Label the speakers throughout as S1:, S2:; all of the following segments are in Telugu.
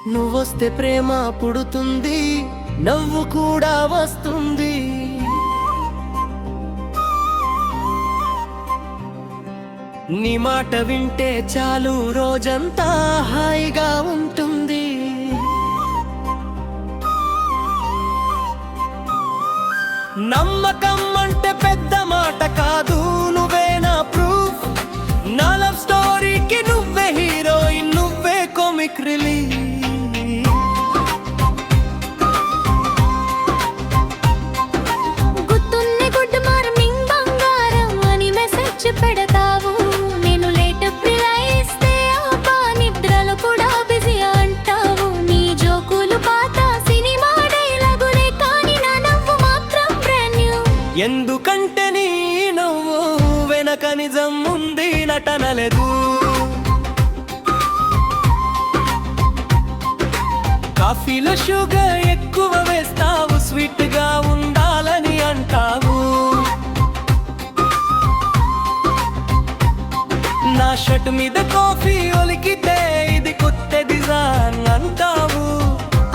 S1: నువ్వొస్తే ప్రేమ పుడుతుంది, నవ్వు కూడా వస్తుంది. నీ మాట వింటే చాలు, రోజంతా హాయిగా ఉంటుంది. నమ్మకం అంటే పెద్ద మాట కాదు, నువ్వే నా ప్రూఫ్. నా లవ్ స్టోరీకి నువ్వే హీరోయిన్, నువ్వే కామిక్ రిలీఫ్.
S2: గుర్తున్నే గుడ్ మార్నింగ్ బంగారం అని మెసేజ్ పెడతావు. నేను లేట్ రిప్లై ఇస్తే అబ్బా నిద్రలో కూడా బిజీ అంటావు. నీ జోకులు పాత సినిమా డైలాగులే, కానీ నా నవ్వు మాత్రం బ్రాండ్ న్యూ.
S1: ఎందుకంటే నీ నవ్వు వెనక నిజం ఉంది, నటన లేదు. కాఫీలో షుగర్ ఎక్కువ వేస్తావు, స్వీట్ గా ఉండాలని అంటావు. నా షర్ట్ మీద కాఫీ ఒలికితే ఇది కొత్త డిజైన్ అంటావు.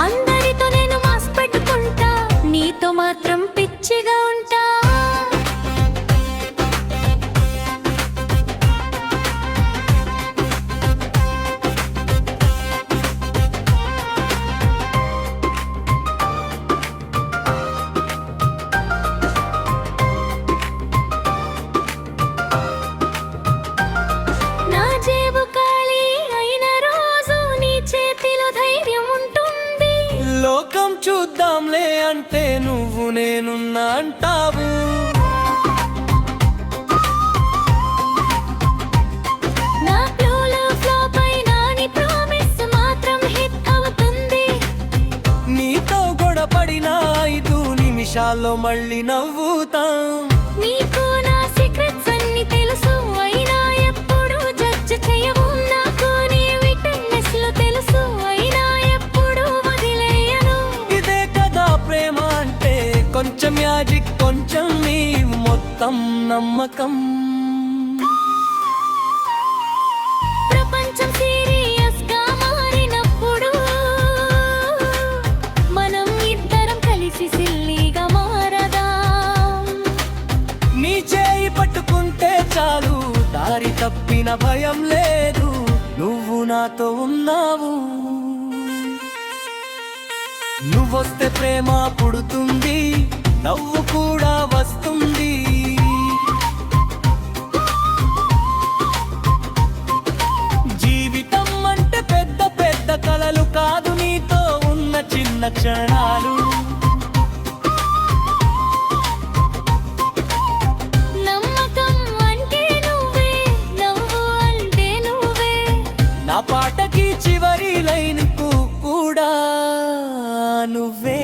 S2: అందరితో నేను మాస్ పెట్టుకుంటా, నీతో మాత్రం పిచ్చిగా ఉంటా. నా జేబు ఖాళీ అయిన రోజు నీ చేతిలో ధైర్యం ఉంటుంది.
S1: లోకం చూద్దాంలే అంటే నువ్వు నేనున్నా అంటావు.
S2: నా ఫ్లోలో ఫ్లాప్ అయినా నీ ప్రామిస్ మాత్రం హిట్ అవుతుంది.
S1: నీతో గొడపడిన 5 నిమిషాల్లో మళ్ళీ నవ్వుతాం.
S2: నీకు నా సీక్రెట్స్ అన్ని తెలుసు, అయినా ఎప్పుడు జడ్జ్ చేయవు. నాకు నీ వీక్నెస్ లో తెలుసు, అయినా ఎప్పుడు వదిలేయను.
S1: ఇదే కదా ప్రేమ అంటే, కొంచెం మ్యాజిక్ కొంచెం నీ మొత్తం నమ్మకం.
S2: ప్రపంచం సీరియస్ గా మారినప్పుడు మనం ఇద్దరం కలిసి సిల్లీగా మారదాం.
S1: నీ చేయి పట్టుకుంటే చాలు, దారి తప్పిన భయం లేదు, నువ్వు నాతో ఉన్నావు. నువ్వొస్తే ప్రేమ పుడుతుంది, నవ్వు కూడా వస్తుంది. జీవితం అంటే పెద్ద పెద్ద కలలు కాదు, నీతో ఉన్న చిన్న క్షణాలు.
S2: నమ్మకం అంటే నువ్వే, నవ్వు అంటే నువ్వే.
S1: నా పాటకి చివరి లైన్ కూడా నువ్వే.